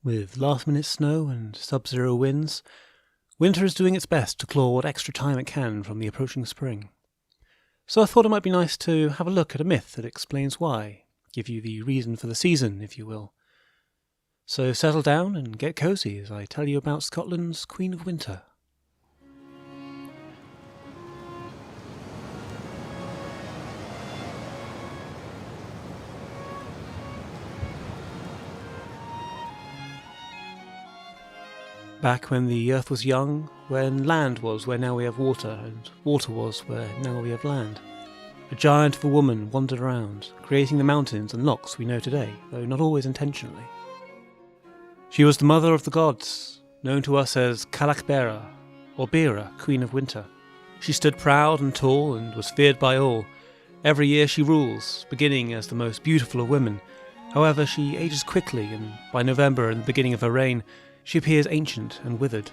With last-minute snow and sub-zero winds, winter is doing its best to claw what extra time it can from the approaching spring. So I thought it might be nice to have a look at a myth that explains why, give you the reason for the season, if you will. So settle down and get cosy as I tell you about Scotland's Queen of Winter. Back when the earth was young, when land was where now we have water, and water was where now we have land, a giant of a woman wandered around, creating the mountains and lochs we know today, though not always intentionally. She was the mother of the gods, known to us as Cailleachan, or Beira, Queen of Winter. She stood proud and tall and was feared by all. Every year she rules, beginning as the most beautiful of women. However, she ages quickly, and by November and the beginning of her reign, she appears ancient and withered.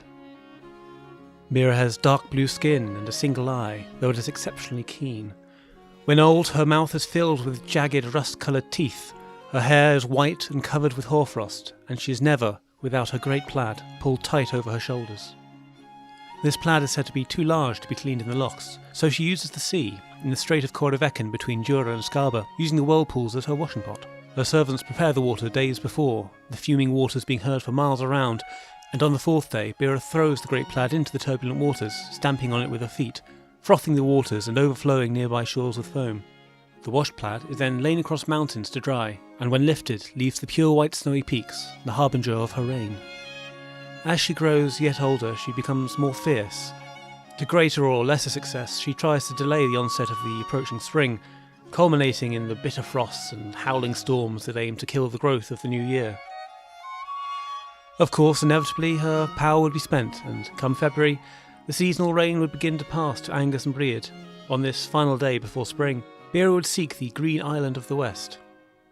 Beira has dark blue skin and a single eye, though it is exceptionally keen. When old, her mouth is filled with jagged rust-coloured teeth. Her hair is white and covered with hoarfrost, and she is never without her great plaid pulled tight over her shoulders. This plaid is said to be too large to be cleaned in the lochs, so she uses the sea, in the Strait of Cailleachan between Beira and Scarba, using the whirlpools as her washing pot. Her servants prepare the water days before, the fuming waters being heard for miles around, and on the fourth day Beira throws the great plaid into the turbulent waters, stamping on it with her feet, frothing the waters and overflowing nearby shores with foam. The washed plaid is then lain across mountains to dry, and when lifted leaves the pure white snowy peaks, the harbinger of her reign. As she grows yet older, she becomes more fierce. To greater or lesser success, she tries to delay the onset of the approaching spring, culminating in the bitter frosts and howling storms that aim to kill the growth of the new year. Of course, inevitably, her power would be spent, and come February, the seasonal rain would begin to pass to Angus and Breed. On this final day before spring, Beira would seek the green island of the west.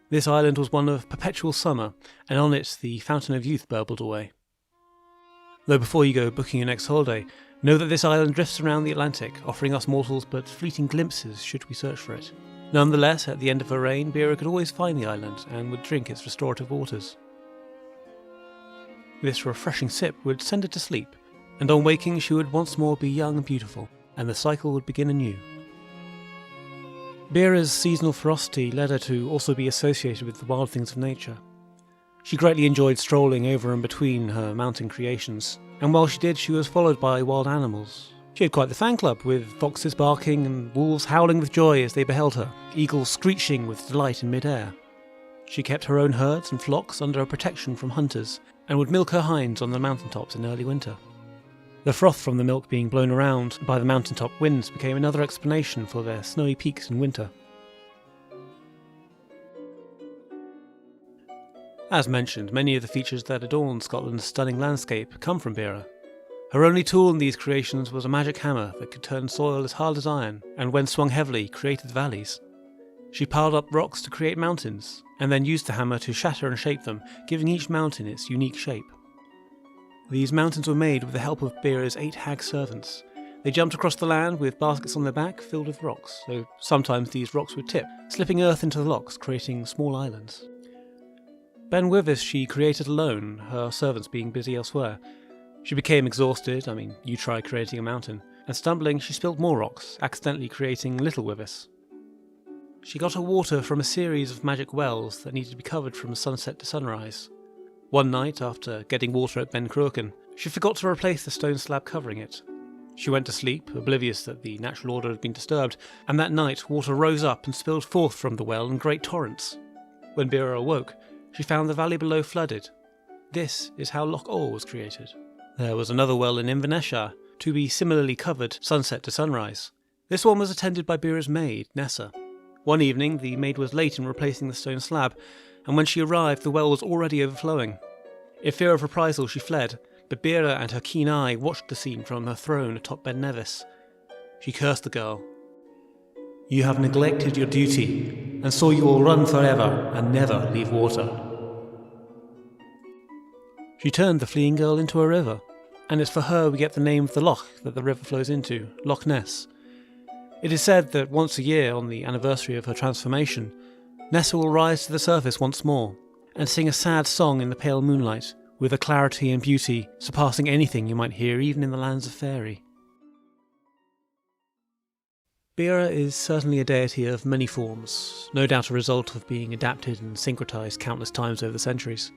This island was one of perpetual summer, and on it the fountain of youth burbled away. Though before you go booking your next holiday, know that this island drifts around the Atlantic, offering us mortals but fleeting glimpses should we search for it. Nonetheless, at the end of her reign, Beira could always find the island and would drink its restorative waters. This refreshing sip would send her to sleep, and on waking she would once more be young and beautiful, and the cycle would begin anew. Beira's seasonal ferocity led her to also be associated with the wild things of nature. She greatly enjoyed strolling over and between her mountain creations, and while she did, she was followed by wild animals. She had quite the fan club, with foxes barking and wolves howling with joy as they beheld her, eagles screeching with delight in mid-air. She kept her own herds and flocks under a protection from hunters, and would milk her hinds on the mountaintops in early winter. The froth from the milk being blown around by the mountaintop winds became another explanation for their snowy peaks in winter. As mentioned, many of the features that adorn Scotland's stunning landscape come from Beira. Her only tool in these creations was a magic hammer that could turn soil as hard as iron, and when swung heavily, created valleys. She piled up rocks to create mountains, and then used the hammer to shatter and shape them, giving each mountain its unique shape. These mountains were made with the help of Beira's 8 hag servants. They jumped across the land with baskets on their back filled with rocks, though sometimes these rocks would tip, slipping earth into the lochs, creating small islands. Ben Wyvis she created alone, her servants being busy elsewhere. She became exhausted, you try creating a mountain, and stumbling she spilled more rocks, accidentally creating Little Wyvis. She got her water from a series of magic wells that needed to be covered from sunset to sunrise. One night, after getting water at Ben Cruachan, she forgot to replace the stone slab covering it. She went to sleep, oblivious that the natural order had been disturbed, and that night water rose up and spilled forth from the well in great torrents. When Beira awoke, she found the valley below flooded. This is how Loch Awe was created. There was another well in Inverness, to be similarly covered sunset to sunrise. This one was attended by Beira's maid, Nessa. One evening, the maid was late in replacing the stone slab, and when she arrived, the well was already overflowing. In fear of reprisal, she fled, but Beira and her keen eye watched the scene from her throne atop Ben Nevis. She cursed the girl. "You have neglected your duty, and so you will run forever and never leave water." She turned the fleeing girl into a river, and it's for her we get the name of the loch that the river flows into, Loch Ness. It is said that once a year, on the anniversary of her transformation, Nessa will rise to the surface once more, and sing a sad song in the pale moonlight, with a clarity and beauty surpassing anything you might hear even in the lands of faery. Beira is certainly a deity of many forms, no doubt a result of being adapted and syncretised countless times over the centuries.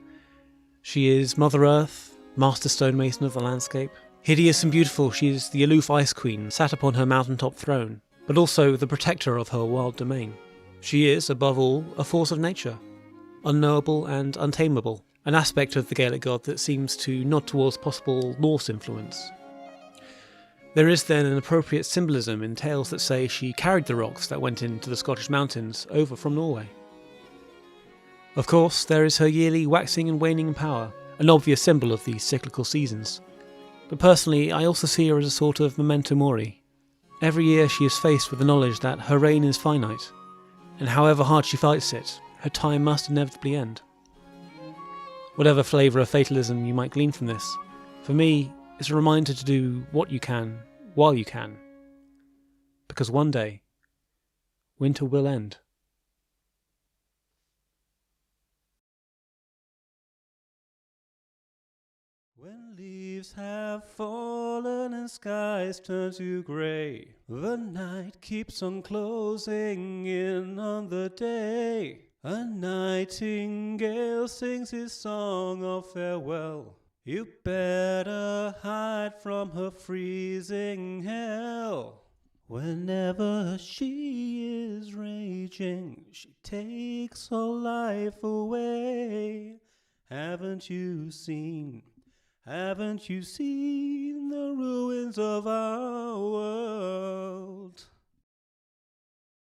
She is Mother Earth, master stonemason of the landscape. Hideous and beautiful, she is the aloof ice queen sat upon her mountaintop throne, but also the protector of her wild domain. She is, above all, a force of nature, unknowable and untamable, an aspect of the Gaelic god that seems to nod towards possible Norse influence. There is then an appropriate symbolism in tales that say she carried the rocks that went into the Scottish mountains over from Norway. Of course, there is her yearly waxing and waning in power, an obvious symbol of the cyclical seasons. But personally, I also see her as a sort of memento mori. Every year she is faced with the knowledge that her reign is finite, and however hard she fights it, her time must inevitably end. Whatever flavour of fatalism you might glean from this, for me, it's a reminder to do what you can, while you can. Because one day, winter will end. When leaves have fallen and skies turn to grey, the night keeps on closing in on the day. A nightingale sings his song of farewell. You better hide from her freezing hell. Whenever she is raging, she takes all life away. Haven't you seen the ruins of our world?